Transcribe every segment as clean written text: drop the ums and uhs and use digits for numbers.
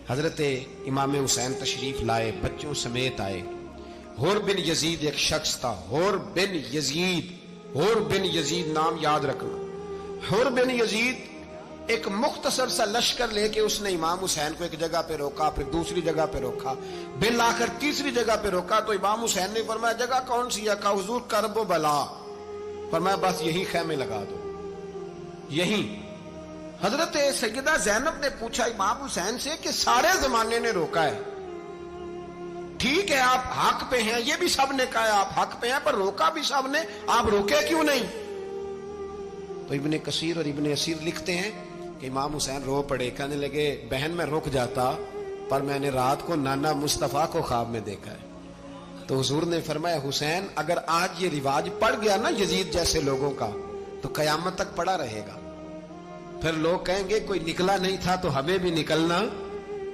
حضرت امام حسین تشریف لائے، بچوں سمیت آئے۔ حور بن یزید ایک شخص تھا، حور بن یزید نام یاد رکھنا۔ حور بن یزید ایک مختصر سا لشکر لے کے اس نے امام حسین کو ایک جگہ پہ روکا، پھر دوسری جگہ پہ روکا، بالآخر تیسری جگہ پہ روکا تو امام حسین نے فرمایا جگہ کون سی ہے؟ کہا حضور کرب و بلا۔ فرمایا بس یہی خیمے لگا دو، یہی۔ حضرت سیدہ زینب نے پوچھا امام حسین سے کہ سارے زمانے نے روکا ہے، ٹھیک ہے آپ حق پہ ہیں، یہ بھی سب نے کہا آپ حق پہ ہیں، پر روکا بھی سب نے، آپ روکے کیوں نہیں؟ تو ابن کثیر اور ابن اسیر لکھتے ہیں کہ امام حسین رو پڑے، کہنے لگے بہن میں رک جاتا پر میں نے رات کو نانا مصطفیٰ کو خواب میں دیکھا ہے۔ تو حضور نے فرمایا حسین اگر آج یہ رواج پڑ گیا نا یزید جیسے لوگوں کا تو قیامت تک پڑا رہے گا، پھر لوگ کہیں گے کوئی نکلا نہیں تھا تو ہمیں بھی نکلنا،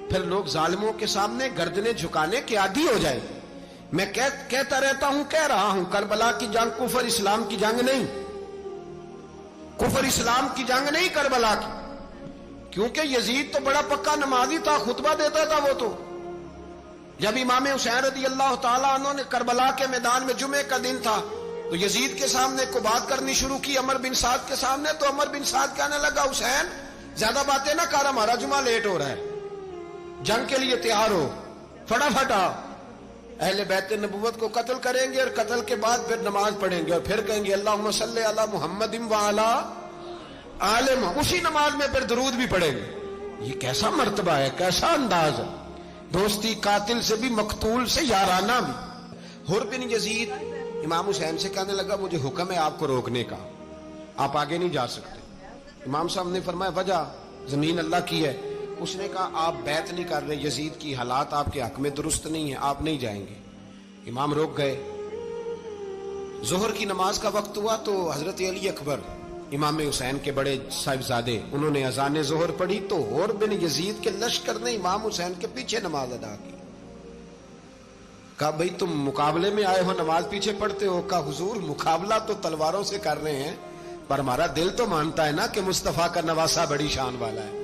پھر لوگ ظالموں کے سامنے گردنیں جھکانے کے عادی ہو جائے۔ میں کہتا رہتا ہوں، کہہ رہا ہوں، کربلا کی جنگ کفر اسلام کی جنگ نہیں، کفر اسلام کی جنگ نہیں کربلا کی، کیونکہ یزید تو بڑا پکا نمازی تھا، خطبہ دیتا تھا وہ تو۔ جب امام حسین رضی اللہ تعالیٰ عنہ نے کربلا کے میدان میں جمعے کا دن تھا تو یزید کے سامنے کو بات کرنی شروع کی، عمر بن سعد کے سامنے، تو عمر بن سعد کہنے لگا حسین زیادہ باتیں نہ کر، ہمارا جمعہ لیٹ ہو رہا ہے، جنگ کے لیے تیار ہو، فٹافٹ آ۔ اہل بیت نبوت کو قتل کریں گے اور قتل کے بعد پھر نماز پڑھیں گے اور پھر کہیں گے اللہم صلی علی محمد وعلی آل محمد، اسی نماز میں پھر درود بھی پڑھیں گے۔ یہ کیسا مرتبہ ہے، کیسا انداز ہے، دوستی قاتل سے بھی مقتول سے یارانہ بھی۔ حور بن یزید امام حسین سے کہنے لگا مجھے حکم ہے آپ کو روکنے کا، آپ آگے نہیں جا سکتے۔ امام صاحب نے فرمایا وجہ؟ زمین اللہ کی ہے۔ اس نے کہا آپ بیعت نہیں کر رہے، یزید کی حالات آپ کے حق میں درست نہیں ہیں، آپ نہیں جائیں گے۔ امام روک گئے۔ ظہر کی نماز کا وقت ہوا تو حضرت علی اکبر امام حسین کے بڑے صاحبزادے انہوں نے اذان ظہر پڑھی تو حور بن یزید کے لشکر نے امام حسین کے پیچھے نماز ادا کی۔ کہا بھئی تم مقابلے میں آئے ہو نماز پیچھے پڑھتے ہو؟ کہا حضور مقابلہ تو تلواروں سے کر رہے ہیں پر ہمارا دل تو مانتا ہے نا کہ مصطفیٰ کا نواسہ بڑی شان والا ہے۔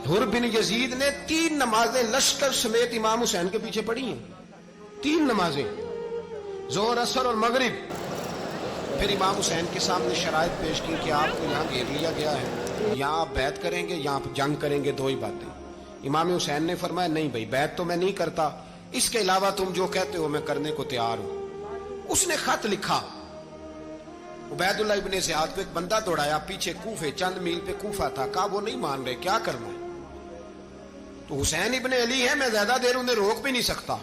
حور بن یزید نے 3 نمازیں لشکر سمیت امام حسین کے پیچھے پڑھی ہیں، 3 نمازیں، ظہر اثر اور مغرب۔ پھر امام حسین کے سامنے شرائط پیش کی کہ آپ کو یہاں گھیر لیا گیا ہے، یہاں آپ بیعت کریں گے یا آپ جنگ کریں گے، 2 ہی باتیں۔ امام حسین نے فرمایا نہیں بھائی بیعت تو میں نہیں کرتا، اس کے علاوہ تم جو کہتے ہو میں کرنے کو تیار ہوں۔ اس نے خط لکھا، عبید اللہ ابن زیاد کو ایک بندہ دوڑایا پیچھے کوفے، چند میل پہ کوفہ تھا، کہا وہ نہیں مان رہے، کیا کرنا ہے؟ تو حسین ابن علی ہے، میں زیادہ دیر انہیں روک بھی نہیں سکتا۔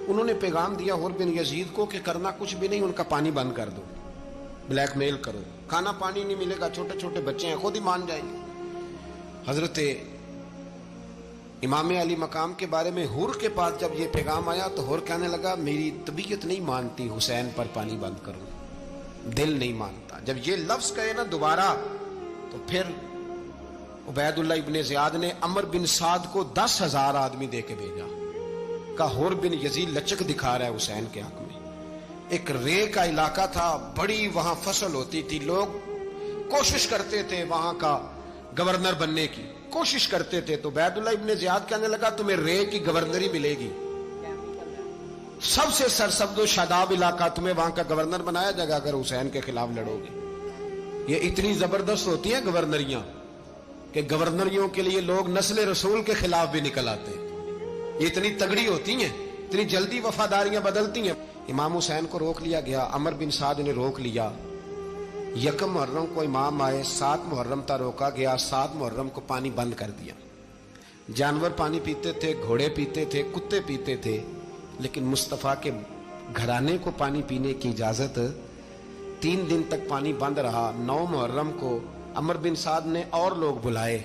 انہوں نے پیغام دیا حور بن یزید کو کہ کرنا کچھ بھی نہیں، ان کا پانی بند کر دو، بلیک میل کرو، کھانا پانی نہیں ملے گا، چھوٹے چھوٹے بچے ہیں، خود ہی مان جائیں گے۔ حضرت امام علی مقام کے بارے میں حور کے پاس جب یہ پیغام آیا تو حور کہنے لگا میری طبیعت نہیں مانتی حسین پر پانی بند کروں، دل نہیں مانتا۔ جب یہ لفظ کہے نا دوبارہ تو پھر عبید اللہ ابن زیاد نے عمر بن سعد کو 10,000 آدمی دے کے بھیجا، کہا حور بن یزید لچک دکھا رہا ہے حسین کے حق میں۔ ایک رے کا علاقہ تھا، بڑی وہاں فصل ہوتی تھی، لوگ کوشش کرتے تھے وہاں کا گورنر بننے کی، کوشش کرتے تھے۔ تو عبید اللہ ابن زیاد کہنے لگا تمہیں رے کی گورنری ملے گی، سب سے سرسبز و شاداب علاقہ، تمہیں وہاں کا گورنر بنایا جائے گا اگر حسین کے خلاف لڑو گے۔ یہ اتنی زبردست ہوتی ہیں گورنریاں کہ گورنریوں کے لیے لوگ نسل رسول کے خلاف بھی نکل آتے ہیں، یہ اتنی تگڑی ہوتی ہیں، اتنی جلدی وفاداریاں بدلتی ہیں۔ امام حسین کو روک لیا گیا، عمر بن سعد نے روک لیا۔ 1 محرم کو امام آئے، 7 محرم تا روکا گیا، 7 محرم کو پانی بند کر دیا۔ جانور پانی پیتے تھے، گھوڑے پیتے تھے، کتے پیتے تھے، لیکن مصطفیٰ کے گھرانے کو پانی پینے کی اجازت 3 دن تک پانی بند رہا۔ 9 محرم کو عمر بن سعد نے اور لوگ بلائے۔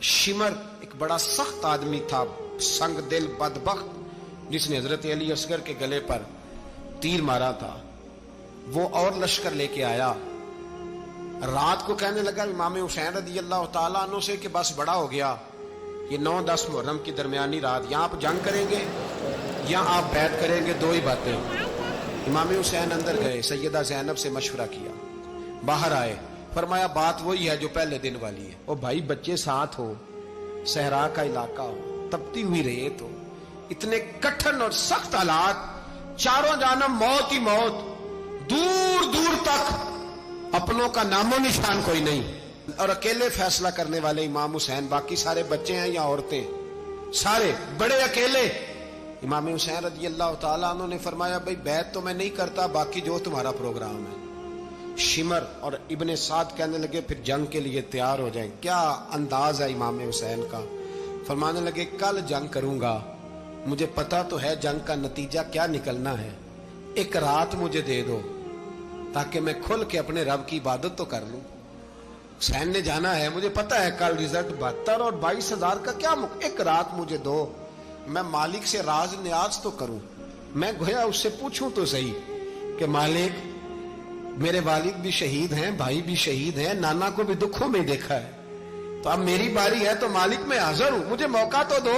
شمر ایک بڑا سخت آدمی تھا، سنگ دل بدبخت، جس نے حضرت علی اصغر کے گلے پر تیر مارا تھا، وہ اور لشکر لے کے آیا۔ رات کو کہنے لگا امام حسین رضی اللہ تعالیٰ عنہ سے کہ بس بڑا ہو گیا، یہ 9-10 محرم کی درمیانی رات، یہاں آپ جنگ کریں گے یا آپ بیعت کریں گے، 2 ہی باتیں۔ امام حسین اندر گئے، سیدہ زینب سے مشورہ کیا، باہر آئے، فرمایا بات وہی ہے جو پہلے دن والی ہے۔ او بھائی بچے ساتھ ہو، सहरा का इलाका हो, तपती हुई रेत हो, इतने कठिन और सख्त हालात, चारों जानब मौत ही मौत, दूर दूर तक अपनों का नामो निशान कोई नहीं, और अकेले फैसला करने वाले इमाम हुसैन, बाकी सारे बच्चे हैं या औरतें, सारे बड़े अकेले। इमाम हुसैन रज़ी अल्लाह ताला अन्हु ने फरमाया, भाई बैत तो मैं नहीं करता, बाकी जो तुम्हारा प्रोग्राम है। शिमर और इब्ने साद कहने लगे फिर जंग के लिए तैयार हो जाएं। क्या अंदाज है इमाम हुसैन का। फरमाने लगे कल जंग करूंगा, मुझे पता तो है जंग का नतीजा क्या निकलना है, एक रात मुझे दे दो ताकि मैं खुल के अपने रब की इबादत तो कर लूं। हुसैन ने जाना है, मुझे पता है कल रिजल्ट 72 और 22,000 का क्या एक रात मुझे दो, मैं मालिक से राज न्याज तो करूं, मैं गोया उससे पूछूं तो सही कि मालिक मेरे वालिद भी शहीद हैं, भाई भी शहीद हैं, नाना को भी दुखों में देखा है, तो अब मेरी बारी है, तो मालिक मैं हाजिर हूं, मुझे मौका तो दो,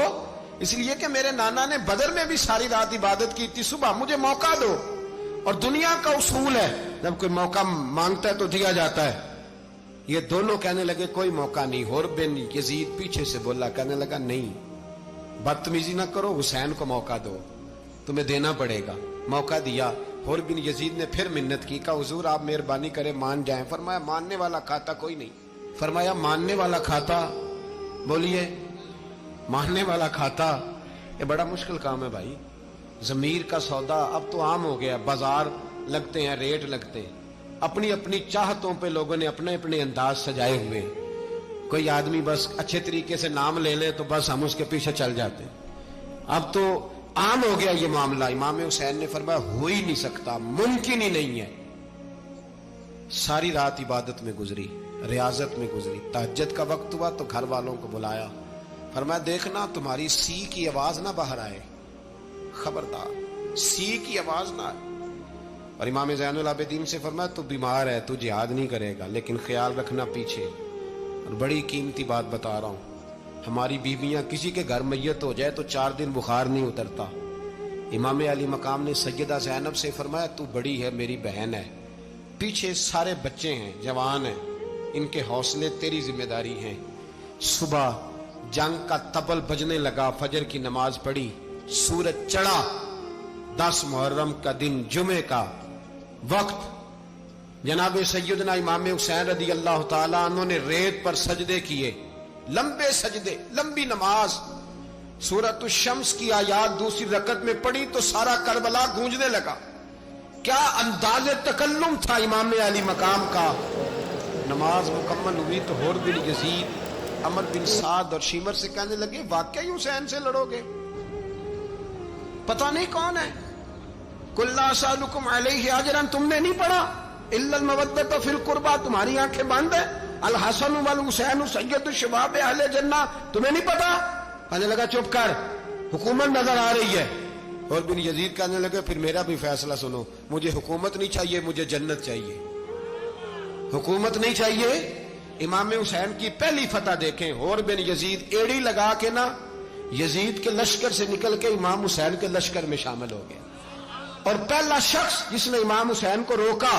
इसलिए कि मेरे नाना ने बदर में भी सारी रात इबादत की थी, सुबह मुझे मौका दो। और दुनिया का उसूल है जब कोई मौका मांगता है तो दिया जाता है। ये दोनों कहने लगे कोई मौका नहीं। हुर बिन यजीद पीछे से बोला, कहने लगा नहीं, बदतमीजी ना करो, हुसैन को मौका दो, तुम्हें देना पड़ेगा। मौका दिया। हुर बिन यजीद ने फिर मिन्नत की, कहा हुजूर आप मेहरबानी करें मान जाएं। फरमाया मानने वाला खाता कोई नहीं। फरमाया मानने वाला खाता, बोलिए मानने वाला खाता, ये बड़ा मुश्किल काम है भाई। जमीर का सौदा अब तो आम हो गया, बाजार लगते हैं, रेट लगते हैं, अपनी अपनी चाहतों पे लोगों ने अपने अपने अंदाज सजाए हुए। कोई आदमी बस अच्छे तरीके से नाम ले ले तो बस हम उसके पीछे चल जाते। अब तो आम हो गया ये मामला। इमाम हुसैन ने फरमाया हो ही नहीं सकता, मुमकिन ही नहीं है। सारी रात इबादत में गुजरी, रियाजत में गुजरी। तहज्जुद का वक्त हुआ तो घर वालों को बुलाया, फरमाया देखना तुम्हारी सी की आवाज ना बाहर आए, खबरदार सी की आवाज ना आए। और इमाम ज़ैनुल आबिदीन से फरमाया तू बीमार है, तू जिहाद नहीं करेगा, लेकिन ख्याल रखना पीछे। और बड़ी कीमती बात बता रहा हूं, हमारी बीवियां किसी के घर मैयत हो जाए तो 4 दिन बुखार नहीं उतरता। इमाम अली मकाम ने सैयदा ज़ैनब से फरमाया तू बड़ी है, मेरी बहन है, पीछे सारे बच्चे हैं, जवान हैं, इनके हौसले तेरी जिम्मेदारी है। सुबह जंग का तबल बजने लगा, फजर की नमाज पढ़ी, सूरज चढ़ा, 10 मुहर्रम का दिन, जुमे का वक्त। जनाब सैयदना इमाम हुसैन रज़ी अल्लाह ताला अन्हु ने रेत पर सजदे किए, लंबे सजदे, लंबी नमाज। सूरत शम्स की आयात दूसरी रकत में पढ़ी तो सारा करबला गूंजने लगा। क्या अंदाज़े तकल्लुम था इमाम अली मकाम का। नमाज मुकम्मल हुई तो हुर बिन यजीद, अमर बिन साद और शिमर से कहने लगे वाकई हुसैन से लड़ोगे, पता नहीं कौन है। कुल्ला सालुकुम अलैहि अजरन, तुमने नहीं पढ़ा, इल्लल मवद्दत फिल कुर्बा, तुम्हारी आंखें बंद है। अल हसन वल हुसैन सय्यदु शबाब अहले जन्ना, तुम्हें नहीं पता। कहने लगा चुप कर, हुकूमत नजर आ रही है। और बिन यजीद कहने लगे फिर मेरा भी फैसला सुनो, मुझे हुकूमत नहीं चाहिए, मुझे जन्नत चाहिए, हुकूमत नहीं चाहिए। इमाम हुसैन की पहली फतह देखें, और बिन यजीद एड़ी लगा के ना यजीद के लश्कर से निकल के इमाम हुसैन के लश्कर में शामिल हो गया। और पहला शख्स जिसने इमाम हुसैन को रोका,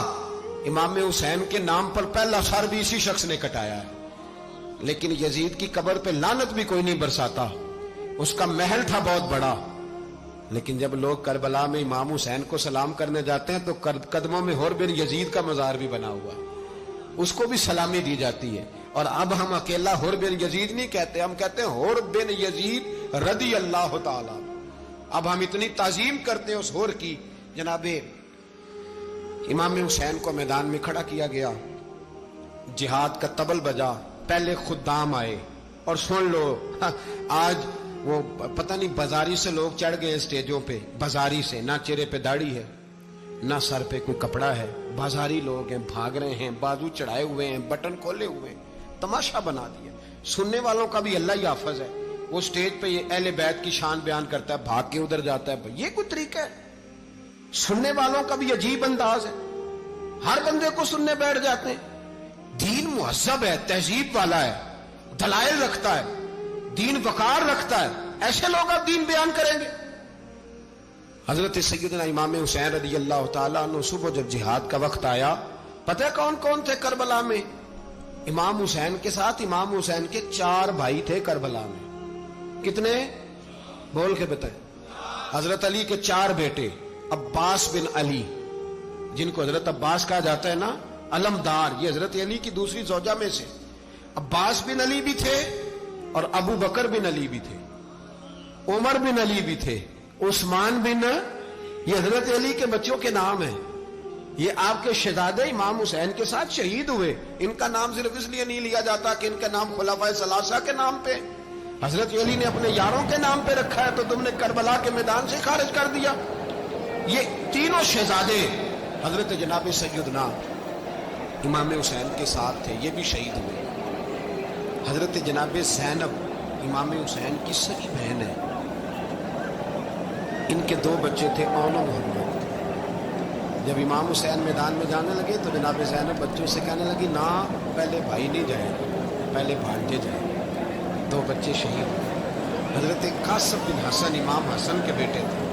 इमाम हुसैन के नाम पर पहला सर भी इसी शख्स ने कटाया है। लेकिन यजीद की कब्र पे लानत भी कोई नहीं बरसाता, उसका महल था बहुत बड़ा। लेकिन जब लोग करबला में इमाम हुसैन को सलाम करने जाते हैं तो कदमों में हुर बिन यजीद का मजार भी बना हुआ, उसको भी सलामी दी जाती है। और अब हम अकेला हुर बिन यजीद नहीं कहते, हम कहते हैं हुर बिन यजीद रदी अल्लाह ताला। अब हम इतनी ताजीम करते हैं उस हुर की। जनाबे इमाम हुसैन को मैदान में खड़ा किया गया, जिहाद का तबल बजा, पहले खुद्दाम आए। और सुन लो, आज वो पता नहीं बाजारी से लोग चढ़ गए स्टेजों पे, बाजारी से, ना चेहरे पे दाढ़ी है, ना सर पे कोई कपड़ा है, बाजारी लोग हैं, भाग रहे हैं, बाजू चढ़ाए हुए हैं, बटन खोले हुए हैं, तमाशा बना दिया। सुनने वालों का भी अल्लाह ही हाफिज है। वो स्टेज पे ये अहले बैत की शान बयान करता है, भाग के उधर जाता है, ये कोई तरीका है। सुनने वालों का भी अजीब अंदाज है, हर बंदे को सुनने बैठ जाते हैं। दीन मुहज्जब है, तहजीब वाला है, दलाइल रखता है, दीन वकार रखता है, ऐसे लोग अब दीन बयान करेंगे। हजरत सैयदना इमाम हुसैन रज़ी अल्लाह ताला अन्हु सुबह जब जिहाद का वक्त आया, पता है कौन कौन थे करबला में? इमाम हुसैन के साथ इमाम हुसैन के 4 भाई थे करबला में। कितने? बोल के बताए। हजरत अली के 4 बेटे, अब्बास बिन अली, जिनको हजरत अब्बास कहा जाता है ना, अलमदार, ये हजरत अली की दूसरी ज़ौजा में से अब्बास बिन अली भी थे और अबू बकर बिन अली भी थे, उमर बिन अली भी थे, उस्मान बिन, ये हजरत अली के बच्चों के नाम है। ये आपके शहजादे इमाम हुसैन के साथ शहीद हुए। इनका नाम सिर्फ इसलिए नहीं लिया जाता कि इनका नाम खुलाफाए सलासा के नाम पे, हजरत अली ने अपने यारों के नाम पे रखा है तो तुमने करबला के मैदान से खारिज कर दिया। ये तीनों शहजादे हजरत जनाब सैयदना इमाम हुसैन के साथ थे, ये भी शहीद हुए। हजरत जनाब ज़ैनब इमाम हुसैन की सगी बहन है, इनके 2 बच्चे थे, औन और मोहम्मद। जब इमाम हुसैन मैदान में जाने लगे तो जनाब ज़ैनब बच्चों से कहने लगी, ना पहले भाई नहीं जाएगा, पहले भांजे जाए। 2 बच्चे शहीद हुए। हजरत कासिम बिन हसन इमाम हसन के बेटे थे।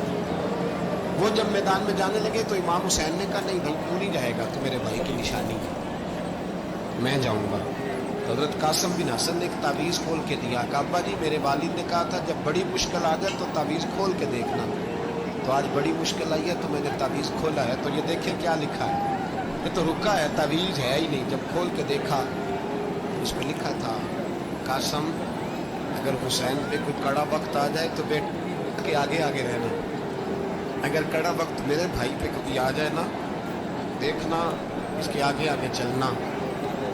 वो जब मैदान में जाने लगे तो इमाम हुसैन ने कहा, नहीं भाई तू नहीं जाएगा, तो मेरे भाई की निशानी है, मैं जाऊंगा। तो हजरत कासिम बिन हसन ने एक तावीज़ खोल के दिया। अब्बा जी, मेरे वालिद ने कहा था जब बड़ी मुश्किल आ जाए तो तावीज़ खोल के देखना, तो आज बड़ी मुश्किल आई है तो मैंने तावीज़ खोला है, तो ये देखें क्या लिखा है। ये तो रुका है, तावीज़ है ही नहीं। जब खोल के देखा उस पर लिखा था, कासिम अगर हुसैन पे कोई कड़ा वक्त आ जाए तो बेट के आगे आगे रहना, अगर कड़ा वक्त मेरे भाई पे कभी आ जाए ना, देखना इसके आगे आगे चलना,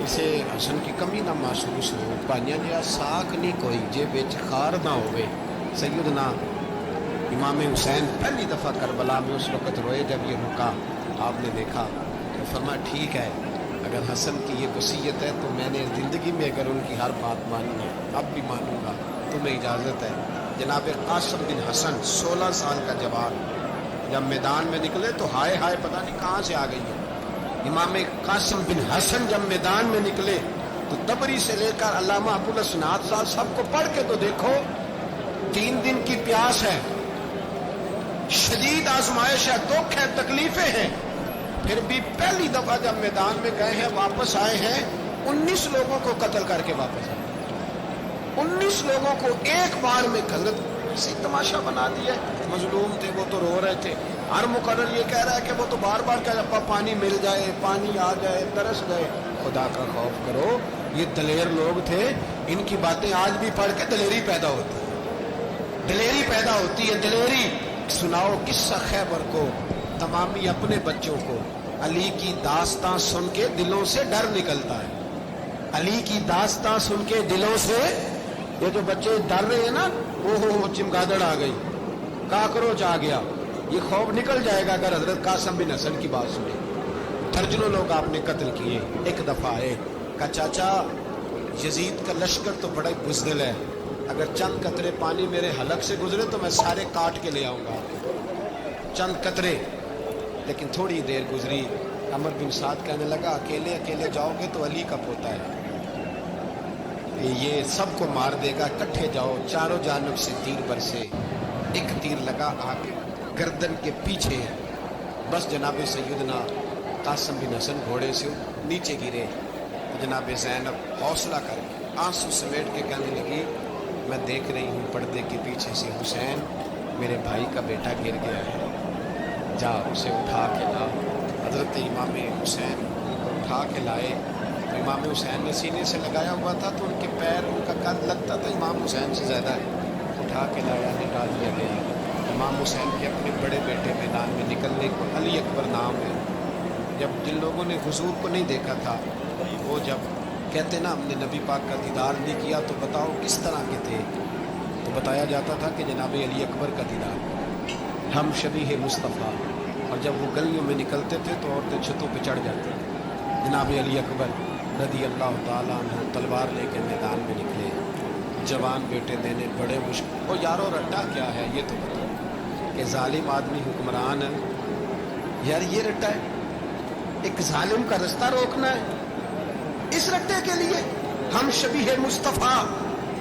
इसे हसन की कमी ना महसूस हो। भाइयां जी साख नहीं कोई जे बेच खार ना होवे। सैयदना इमाम हुसैन पहली दफ़ा करबला में उस वक़्त रोए जब ये रुका, आपने देखा तो फरमाया, ठीक है अगर हसन की ये वसीयत है तो मैंने ज़िंदगी में अगर उनकी हर बात मानी है, अब भी मानूंगा, तुम्हें इजाज़त है। जनाब कासिम बिन हसन 16 साल का जवान जब मैदान में निकले तो हाय हाय पता नहीं कहाँ से आ गई है। इमाम कासिम बिन हसन जब मैदान में निकले तो तबरी से लेकर अल्लामा अबुल हसनात साहब सबको पढ़ के तो देखो, 3 दिन की प्यास है, शदीद आजमाइश है, दुख है, तकलीफें हैं, फिर भी पहली दफा जब मैदान में गए हैं, वापस आए हैं, 19 लोगों को कत्ल करके वापस आए। 19 लोगों को एक बार में हजरत से तमाशा बना दिया। मजलूम थे वो तो रो रहे थे, हर मुकर्रर ये कह रहा है कि वो तो बार बार कह रहा, पानी मिल जाए, पानी आ जाए, तरस गए। खुदा का खौफ करो, ये दलेर लोग थे, इनकी बातें आज भी पढ़ के दलेरी पैदा होती है, दलेरी पैदा होती है, दलेरी। सुनाओ किस्सा खैबर को, तमामी अपने बच्चों को, अली की दास्तां सुन के दिलों से डर निकलता है। अली की दास्तां सुन के दिलों से ये जो बच्चे डर रहे हैं ना, वो चिमगादड़ आ गई, काकरोच आ गया, ये खौफ निकल जाएगा अगर हजरत कासिम बिन हसन की बात सुने। दर्जनों लोग आपने कत्ल किए। एक दफा आए, कहा चाचा यजीद का लश्कर तो बड़ा बुज़दिल है, अगर चंद कतरे पानी मेरे हलक से गुजरे तो मैं सारे काट के ले आऊंगा, चंद कतरे। लेकिन थोड़ी देर गुजरी, अमर बिन साद कहने लगा, अकेले अकेले जाओगे तो अली का पोता है, ये सबको मार देगा, इकट्ठे जाओ। चारों जानब से तीर बरसे, एक तीर लगा आके गर्दन के पीछे, बस जनाब सैयदना कासिम बिन हसन घोड़े से नीचे गिरे। तो जनाब ज़ैनब हौसला करके आंसू समेट के कहने लगी, मैं देख रही हूँ पर्दे के पीछे से हुसैन मेरे भाई का बेटा गिर गया है, जा उसे उठा के ला। हजरत इमाम हुसैन उठा के लाए। तो इमाम हुसैन ने सीने से लगाया हुआ था तो उनके पैर, उनका कद लगता था इमाम हुसैन से ज़्यादा है। उठा के लाया, निकाल दिया गया। इमाम हुसैन के अपने बड़े बेटे मैदान में निकलने को अली अकबर नाम है। जब जिन लोगों ने हुजूर को नहीं देखा था, वो जब कहते ना हमने नबी पाक का दीदार नहीं किया, तो बताओ किस तरह के थे, तो बताया जाता था कि जनाब अली अकबर का दीदार, हम शबीह मुस्तफ़ा। और जब वो गलियों में निकलते थे तो औरतें छतों पे चढ़ जाती थी। जनाब अली अकबर रदी अल्लाह ताला अन्हु तलवार लेके मैदान में निकले, जवान बेटे देने बड़े मुश्किल। और यारो रट्टा क्या है ये तो बताओ, कि जालिम आदमी हुक्मरान है यार, ये रट्टा है, एक जालिम का रास्ता रोकना है। इस रट्टे के लिए हम शबीह मुस्तफ़ा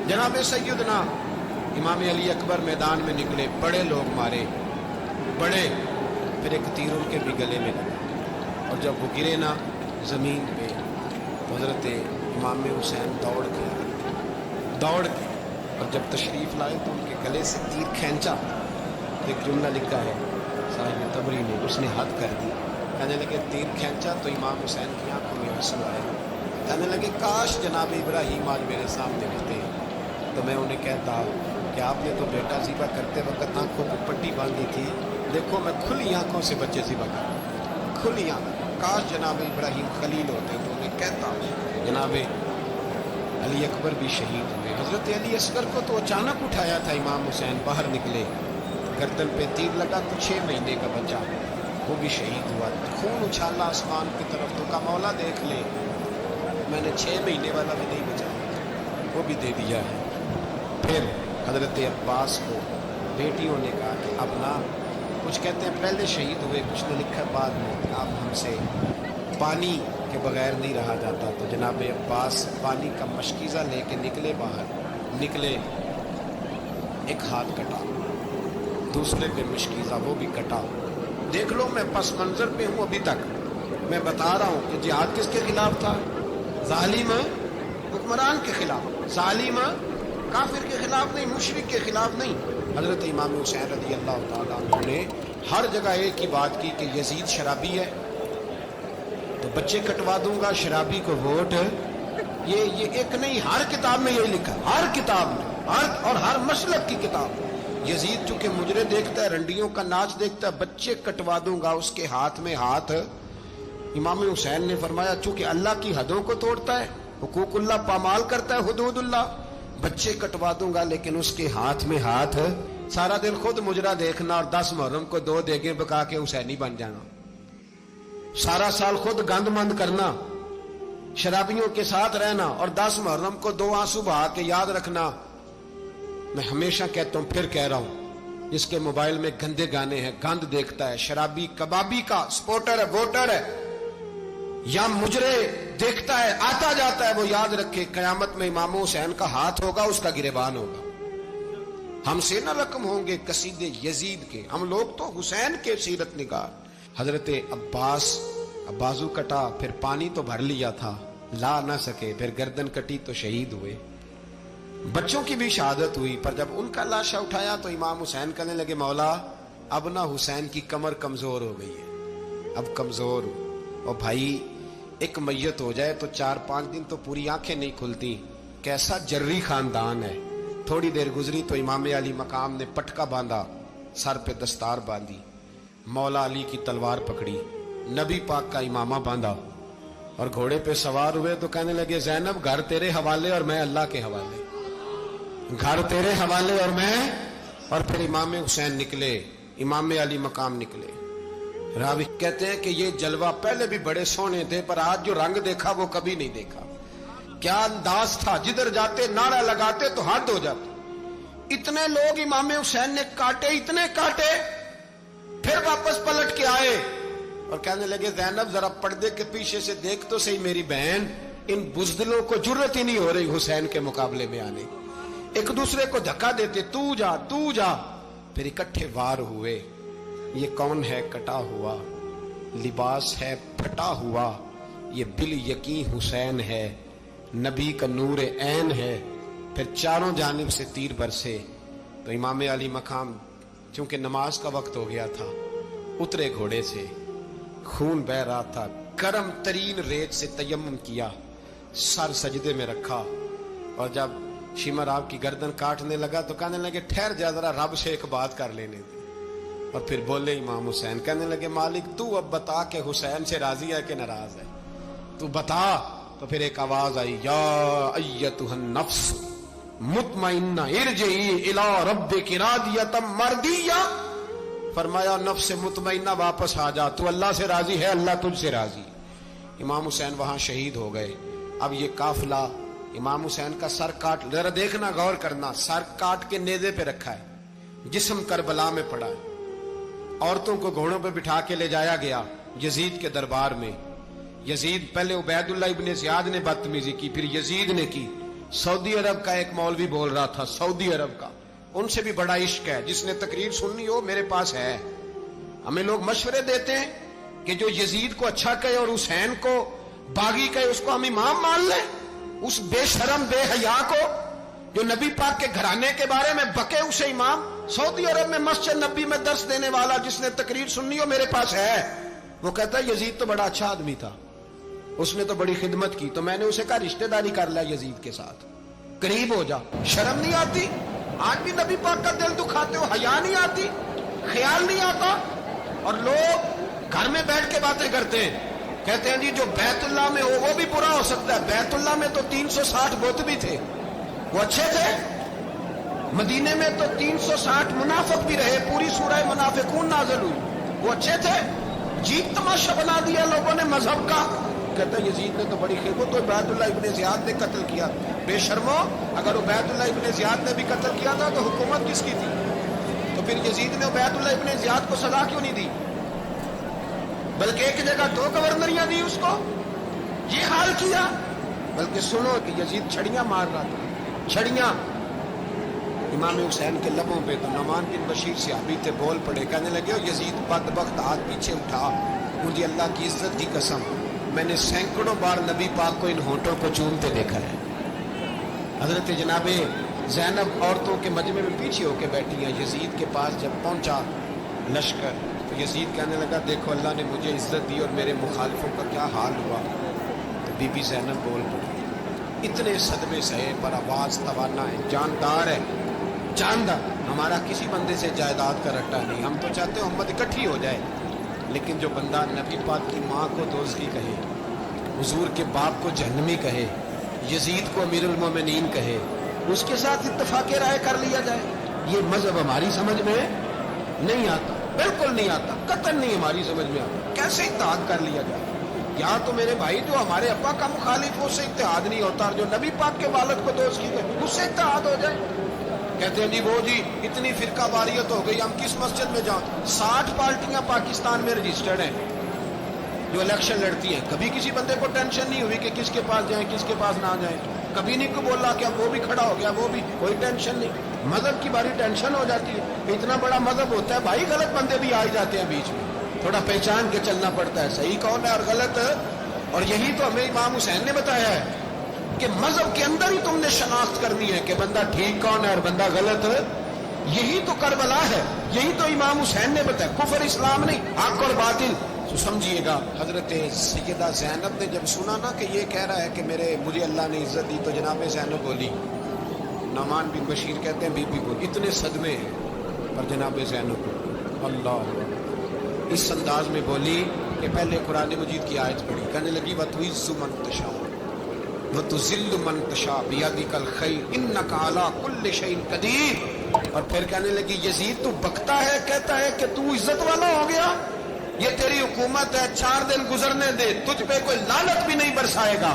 जनाब सैयदना इमाम अली अकबर मैदान में निकले, बड़े लोग मारे, बड़े, फिर एक तीर उनके भी गले में लगा। और जब वो गिरे ना ज़मीन पे, हज़रत इमाम हुसैन दौड़ के और जब तशरीफ लाए तो उनके गले से तीर खींचा। तो एक जुमला लिखा है साहिब तबरी ने, उसने हद कर दी। कहने लगे तीर खींचा तो इमाम हुसैन की आंखों में आंसू आए। कहने लगे काश जनाब इब्राहिम आज मेरे सामने होते तो मैं उन्हें कहता कि आपने तो बेटा ज़िबा करते वक्त आंखों को पट्टी बांधी थी, देखो मैं खुली आंखों से बच्चे ज़िबा कर, खुली आंख। काश जनाब इब्राहिम खलील होते तो उन्हें कहता। जनाब अली अकबर भी शहीद हुए। हज़रत अली असगर को तो अचानक उठाया था इमाम हुसैन, बाहर निकले, गर्दन पे तीर लगा तो 6 महीने का बच्चा वो भी शहीद हुआ। खून उछाला आसमान की तरफ, तो का मौला देख ले मैंने 6 महीने वाला भी नहीं बचाया, वो भी दे दिया है। फिर हज़रत अब्बास को बेटियों ने कहा कि अब ना, कुछ कहते हैं पहले शहीद हुए, कुछ ने लिखा बाद में, आप हमसे पानी के बगैर नहीं रहा जाता। तो जनाब अब्बास पानी का मशकीज़ा लेके निकले, बाहर निकले, एक हाथ कटा, दूसरे पे मशकीज़ा वो भी कटा। देख लो मैं पस मंजर पे हूँ अभी तक, मैं बता रहा हूँ कि जिहाद किसके खिलाफ था? जालिम हुक्मरान के खिलाफ, जालिम काफिर के खिलाफ नहीं, मुशरिक के खिलाफ नहीं। हजरत इमाम हुसैन रज़ी अल्लाह ताला अन्हु ने हर जगह एक ही बात की कि यजीद शराबी है तो बच्चे कटवा दूंगा, शराबी को वोट। ये एक नहीं, हर किताब में यही लिखा, हर किताब में, हर मसलक की किताब। यजीद चूंकि मुजरे देखता है, रंडियों का नाच देखता है, बच्चे कटवा दूंगा, उसके हाथ में हाथ। इमाम हुसैन ने फरमाया चूंकि अल्लाह की हदों को तोड़ता है, हुकूकुल्लाह पामाल करता है, हुदूदुल्लाह, बच्चे कटवा दूंगा लेकिन उसके हाथ में हाथ। सारा दिन खुद मुजरा देखना और 10 मुहर्रम को 2 देगे पका के हुसैनी बन जाना, सारा साल खुद गंदमंद करना, शराबियों के साथ रहना और 10 मुहर्रम को 2 आंसू बहा के याद रखना। मैं हमेशा कहता हूं, फिर कह रहा हूं, जिसके मोबाइल में गंदे गाने हैं, गंद देखता है, शराबी कबाबी का सपोर्टर है, वोटर है, या मुजरे देखता है, आता जाता है, वो याद रखे कयामत में इमाम हुसैन का हाथ होगा, उसका गिरेबान होगा। हमसे न रकम होंगे कसीदे यजीद के, हम लोग तो हुसैन के सीरत निगार। हजरत अब्बास बाजू कटा, फिर पानी तो भर लिया था, ला ना सके, फिर गर्दन कटी तो शहीद हुए। बच्चों की भी शहादत हुई, पर जब उनका लाशा उठाया तो इमाम हुसैन कहने लगे मौला अब ना हुसैन की कमर कमजोर हो गई है, अब कमजोर हो। और भाई एक मैयत हो जाए तो 4-5 दिन तो पूरी आंखें नहीं खुलती, कैसा जर्री खानदान है। थोड़ी देर गुजरी तो इमाम अली मकाम ने पटका बांधा, सर पे दस्तार बांधी, मौला अली की तलवार पकड़ी, नबी पाक का इमामा बांधा और घोड़े पे सवार हुए। तो कहने लगे ज़ैनब घर तेरे हवाले और मैं अल्लाह के हवाले, घर तेरे हवाले और मैं। और फिर इमाम हुसैन निकले, इमाम अली मकाम निकले। रावी कहते हैं कि ये जलवा पहले भी बड़े सोने थे, पर आज जो रंग देखा वो कभी नहीं देखा। क्या अंदाज था, जिधर जाते नारा लगाते तो हद हो जाते। इतने लोग इमाम हुसैन ने काटे, इतने काटे, फिर वापस पलट के आए और कहने लगे ज़ैनब जरा पर्दे के पीछे से देख तो सही मेरी बहन, इन बुज़दिलों को जुर्रत ही नहीं हो रही हुसैन के मुकाबले में आने। एक दूसरे को धक्का देते, तू जा तू जा। फिर इकट्ठे वार हुए। ये कौन है कटा हुआ, लिबास है फटा हुआ, ये बिल यकीन हुसैन है, नबी का नूर ऐन है। फिर चारों जानिब से तीर बरसे। तो इमाम अली मकाम चूंकि नमाज का वक्त हो गया था, उतरे घोड़े से, खून बह रहा था, गर्म तरीन रेत से तयम्मुम किया, सर सजदे में रखा और जब शिमर आपकी गर्दन काटने लगा तो कहने लगे ठहर जा, जरा रब से एक बात कर लेने दे। और फिर बोले इमाम हुसैन, कहने लगे मालिक तू अब बता के हुसैन से राजी है कि नाराज है, तू बता। तो फिर एक आवाज आई, या अय्यतुहन नफ्स मुतमइन्ना इरजिई इला रब्बिकी रादियतम मर्दिया। फरमाया नफ्स मुतमइन्ना वापस आ जा, तू अल्लाह से राजी है, अल्लाह तुझसे राजी। इमाम हुसैन वहां शहीद हो गए। अब ये काफिला इमाम हुसैन का सर काट, जरा देखना गौर करना, सर काट के नेज़े पे रखा है, जिस्म करबला में पड़ा है। औरतों को घोड़ों पे बिठा के ले जाया गया यजीद के दरबार में। यजीद पहले उबैदुल्ला इब्ने ज़ियाद ने बदतमीजी की, फिर यजीद ने की। सऊदी अरब का एक मौलवी बोल रहा था, सऊदी अरब का, उनसे भी बड़ा इश्क है, जिसने तकरीर सुननी हो मेरे पास है। हमें लोग मशवरे देते हैं कि जो यजीद को अच्छा कहे और हुसैन को बागी कहे उसको हम इमाम मान लें। उस बेशरम बेहया को जो नबी पाक के घराने के बारे में बके, उसे इमाम सऊदी अरब में मस्जिद नबी में दर्श देने वाला जिसने तकरीर सुननी हो मेरे पास है, वो कहता है यजीद तो बड़ा अच्छा आदमी था, उसने तो बड़ी खिदमत की, तो मैंने उसे कहा रिश्तेदारी कर लिया यजीद के साथ, करीब हो जा। शर्म नहीं आती? आज भी नबी पाक का दिल दुखाते हो, हया नहीं आती, ख्याल नहीं आता? और लोग घर में बैठ के बातें करते हैं, कहते हैं जी जो बैतुल्लाह में हो वो भी बुरा हो सकता है। बैतुल्लाह में तो 360 बुत भी थे, वो अच्छे थे। मदीने में तो 360 मुनाफिक भी रहे, पूरी सूरह मुनाफिकून नाज़िल हुई, वो अच्छे थे। जीत तमाशा बना दिया लोगों ने मजहब का। कहता है यजीद ने तो बड़ी खिदमत, तो उबैदुल्लाह इब्ने ज़ियाद ने कत्ल किया। बेशर्मो, अगर उबैदुल्लाह इब्ने ज़ियाद ने भी कत्ल किया था तो हुकूमत किसकी थी? तो फिर यजीद ने उबैदुल्लाह इब्ने ज़ियाद को सजा क्यों नहीं दी, बल्कि एक जगह 2 गवर्नरियां दी उसको? ये हाल किया। बल्कि सुनो कि यजीद छड़ियां मार रहा था, छड़ियां। इमाम हुसैन के लबों पे तो नुमान बिन बशीर सहाबी थे, बोल पड़े, कहने लगे यजीद बदबख्त, हाथ पीछे उठा, मुझे अल्लाह की इज्जत की कसम मैंने सैकड़ों बार नबी पाक को इन होंठों को चूमते देखा है। हजरत जनाबे ज़ैनब औरतों के मजमे में पीछे होकर बैठी हैं। यजीद के पास जब पहुंचा लश्कर, तो यजीद कहने लगा देखो अल्लाह ने मुझे इज्जत दी और मेरे मुखालिफों का क्या हाल हुआ। तो बीबी ज़ैनब बोल पड़ी, इतने सदमे सहे पर आवाज तवाना है, जानदार है, जानदार। हमारा किसी बंदे से जायदाद का रट्टा नहीं, हम तो चाहते हो उम्मत इकट्ठी हो जाए, लेकिन जो बंदा नबी पाक की माँ को दोज़खी कहे, हुजूर के बाप को जहन्नमी कहे, यजीद को अमीरुल मोमिनीन कहे, उसके साथ इत्तफाक राय कर लिया जाए, ये मजहब हमारी समझ में नहीं आता, बिल्कुल नहीं आता, कतई नहीं हमारी समझ में आता। कैसे इत्तेहाद कर लिया जाए? या तो मेरे भाई जो हमारे अब्बा का मुखालिफ हो उससे इत्तेहाद नहीं होता, और जो नबी पाक के वालिद को दोज़खी कहे उससे इत्तेहाद हो जाए। कहते हैं जी वो जी इतनी फिरका वारियत हो गई, हम किस मस्जिद में जाओ? 60 पार्टियां पाकिस्तान में रजिस्टर्ड हैं जो इलेक्शन लड़ती हैं। कभी किसी बंदे को टेंशन नहीं हुई कि किसके पास जाएं किसके पास ना जाएं, कभी नहीं को बोला कि अब वो भी खड़ा हो गया, वो भी, कोई टेंशन नहीं। मजहब की बारी टेंशन हो जाती है, इतना बड़ा मजहब होता है भाई, गलत बंदे भी आ जाते हैं बीच में, थोड़ा पहचान के चलना पड़ता है सही कौन है और गलत। और यही तो हमें इमाम हुसैन ने बताया है कि मजहब के अंदर ही तुमने शनाख्त करनी है कि बंदा ठीक कौन है और बंदा गलत है। यही तो करबला है, यही तो इमाम हुसैन ने बताया, कुफर इस्लाम नहीं, हक और बातिल। तो समझिएगा, हजरत सैयदा ज़ैनब ने जब सुना ना कि ये कह रहा है कि मुझे अल्लाह ने इज्जत दी, तो जनाब ज़ैनब बोली, नुमान बिन बशीर कहते हैं बीबी बोली, इतने सदमे पर जनाब ज़ैनब अल्लाह इस अंदाज में बोली कि पहले कुरान मजीद की आयत पढ़ी, कहने लगी वतुइज़्ज़ु मन तशा वतुज़िल्लु मन तशा बियदिकल खैर इन्नका अला कुल्लि शैइन कदीर। और फिर कहने लगी यजीद तू बकता है, कहता है कि तू इज्जत वाला हो गया, ये तेरी हुकूमत है, 4 दिन गुजरने दे, तुझ पे कोई लानत भी नहीं बरसाएगा,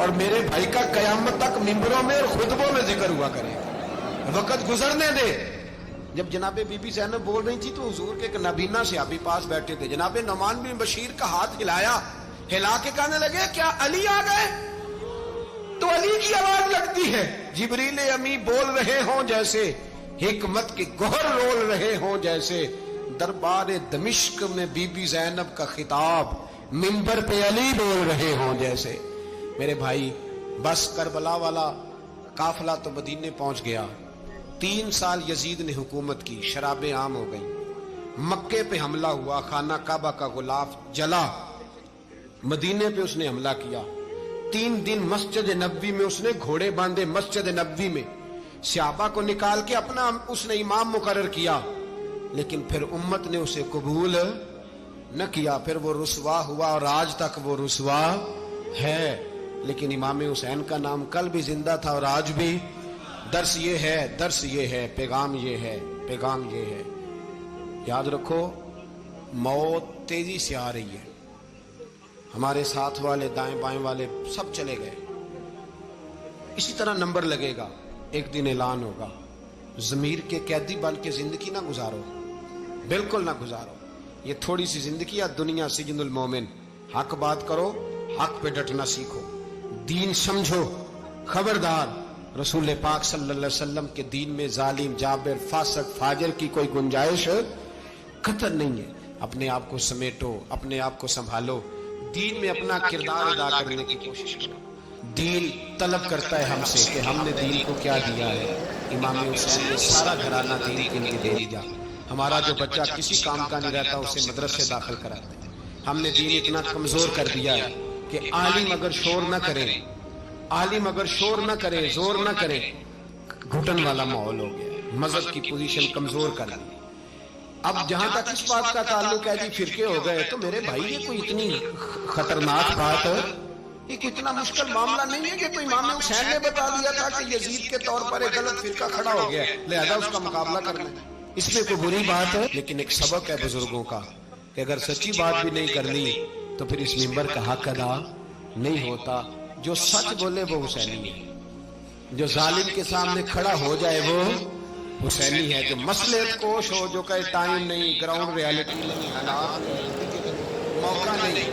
और मेरे भाई का कयामत तक मिंबरों में और खुतबों में जिक्र हुआ करेगा, वक्त गुजरने दे। जब जनाबे बीबी ज़ैनब बोल रही थी तो हुजूर के एक नबीना सहाबी पास बैठे थे, जनाबे नुमान बिन बशीर का हाथ हिलाया, हिला के कहने लगे क्या अली आ गए? तो अली की आवाज लगती है, जिब्रील अमी बोल रहे हों जैसे, हिकमत के गोहर रोल रहे हों जैसे, दरबार दमिश्क में बीबी ज़ैनब का खिताब, मिंबर पे अली बोल रहे हों जैसे। मेरे भाई बस करबला वाला काफिला तो मदीने पहुंच गया, 3 साल यजीद ने हुकूमत की, शराबें आम हो गई, मक्के पे हमला हुआ, खाना काबा का गुलाफ जला, मदीने पे उसने हमला किया, 3 दिन मस्जिद नबवी में उसने घोड़े बांधे, मस्जिद नबवी में सहाबा को निकाल के अपना उसने इमाम मुकर्रर किया, लेकिन फिर उम्मत ने उसे कबूल न किया, फिर वो रुसवा हुआ और आज तक वो रुसवा है। लेकिन इमाम हुसैन का नाम कल भी जिंदा था और आज भी। दर्स ये है, दर्स ये है, पैगाम ये है, पैगाम ये है, याद रखो मौत तेजी से आ रही है, हमारे साथ वाले दाएं बाएं वाले सब चले गए, इसी तरह नंबर लगेगा, एक दिन ऐलान होगा, ज़मीर के कैदी बन के जिंदगी ना गुजारो, बिल्कुल ना गुजारो, ये थोड़ी सी जिंदगी है, दुनिया सिजनुल मोमिन। हक बात करो, हक पे डटना सीखो, दीन समझो, खबरदार रसूल पाक सल्लल्लाहु अलैहि वसल्लम के दीन में जालिम जाबिर फासिक फाजिर की कोई गुंजाइश कतई नहीं है। अपने आप को समेटो, अपने आप को संभालो, दीन में अपना किरदार अदा करने की कोशिश करो। دین طلب کرتا ہے ہم سے کہ ہم نے دین کو کیا دیا ہے. امام حسین نے سارا گھرانہ دین کے لیے دے دیا. ہمارا جو بچہ کسی کام کا نہیں رہتا اسے مدرسے داخل کراتے ہیں. ہم نے دین اتنا کمزور کر دیا ہے کہ عالم اگر شور نہ کرے، عالم اگر شور نہ کرے، زور نہ کرے، گھٹن والا ماحول ہو گیا. مذہب کی پوزیشن کمزور کر دی. اب جہاں تک اس بات کا تعلق ہے جی فرقے ہو گئے، تو میرے بھائی یہ کوئی اتنی خطرناک بات ہے، یہ کوئی اتنا مشکل معاملہ نہیں ہے کہ تو امام حسین نے بتا دیا تھا کہ یزید کے طور پر ایک غلط فرقہ کھڑا ہو گیا لہذا اس کا مقابلہ کرنا. اس میں کوئی بری بات ہے، لیکن ایک سبق ہے بزرگوں کا کہ اگر سچی بات بھی نہیں کرنی تو پھر اس منبر کا حق ادا نہیں ہوتا. جو سچ بولے وہ حسینی ہے، جو ظالم کے سامنے کھڑا ہو جائے وہ حسینی ہے. جو مصلحت کوش ہو، جو کہے ٹائم نہیں، گراؤنڈ ریالٹی نہیں، حالات نہیں، موقع نہیں،